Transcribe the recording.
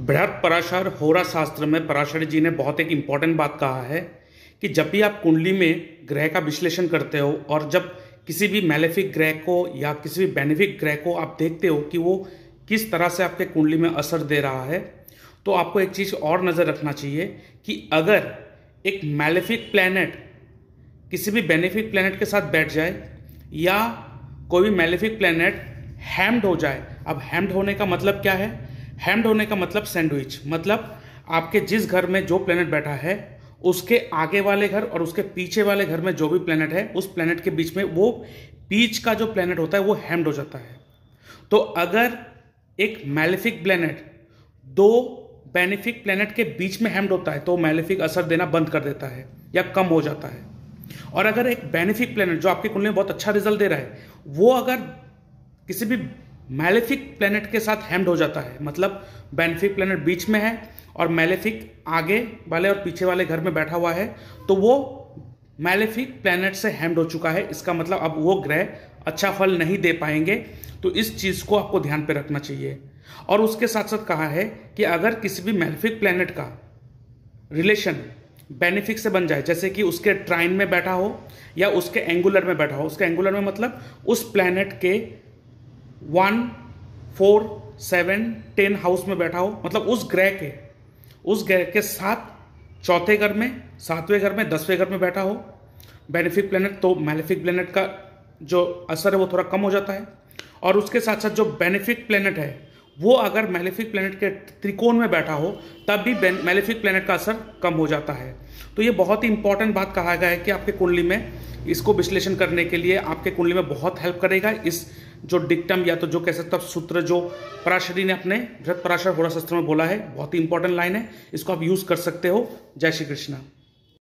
बृहत पराशर होरा शास्त्र में पराशर जी ने बहुत एक इम्पॉर्टेंट बात कहा है कि जब भी आप कुंडली में ग्रह का विश्लेषण करते हो और जब किसी भी मैलेफिक ग्रह को या किसी भी बेनिफिक ग्रह को आप देखते हो कि वो किस तरह से आपके कुंडली में असर दे रहा है, तो आपको एक चीज़ और नज़र रखना चाहिए कि अगर एक मैलेफिक प्लैनेट किसी भी बेनिफिक प्लैनेट के साथ बैठ जाए या कोई भी मैलेफिक प्लैनेट हैम्ड हो जाए। अब हैम्ड होने का मतलब क्या है? हैम्ड होने का मतलब सैंडविच, मतलब आपके जिस घर में जो प्लैनेट बैठा है उसके आगे वाले घर और उसके पीछे वाले घर में जो भी प्लैनेट है उस प्लैनेट के बीच में वो बीच का जो प्लैनेट होता है वो हैम्ड हो जाता है। तो अगर एक मैलेफिक प्लैनेट दो बेनिफिक प्लैनेट के बीच में हैम्ड होता है तो मैलेफिक असर देना बंद कर देता है या कम हो जाता है। और अगर एक बेनिफिक प्लैनेट जो आपकी कुंडली में बहुत अच्छा रिजल्ट दे रहा है वो अगर किसी भी मैलेफिक प्लैनेट के साथ हैम्ड हो जाता है, मतलब बेनिफिक प्लैनेट बीच में है और मैलेफिक आगे वाले और पीछे वाले घर में बैठा हुआ है, तो वो मैलेफिक प्लैनेट से हैम्ड हो चुका है। इसका मतलब अब वो ग्रह अच्छा फल नहीं दे पाएंगे। तो इस चीज़ को आपको ध्यान पे रखना चाहिए। और उसके साथ साथ कहा है कि अगर किसी भी मैलेफिक प्लैनेट का रिलेशन बेनिफिक से बन जाए, जैसे कि उसके ट्राइन में बैठा हो या उसके एंगुलर में बैठा हो, उसके एंगुलर में मतलब उस प्लैनेट के 1, 4, 7, 10 हाउस में बैठा हो, मतलब उस ग्रह के साथ चौथे घर में, सातवें घर में, 10वें घर में बैठा हो बेनिफिक प्लैनेट, तो मैलेफिक प्लैनेट का जो असर है वो थोड़ा कम हो जाता है। और उसके साथ साथ जो बेनिफिक प्लैनेट है वो अगर मैलेफिक प्लैनेट के त्रिकोण में बैठा हो तब भी मैलेफिक प्लैनेट का असर कम हो जाता है। तो ये बहुत ही इंपॉर्टेंट बात कहा गया है कि आपके कुंडली में इसको विश्लेषण करने के लिए आपके कुंडली में बहुत हेल्प करेगा। इस जो डिक्टम या तो जो कह सकते हैं सूत्र जो पराशरी ने अपने बृहत पराशर होरा शास्त्र में बोला है, बहुत ही इंपॉर्टेंट लाइन है, इसको आप यूज कर सकते हो। जय श्री कृष्ण।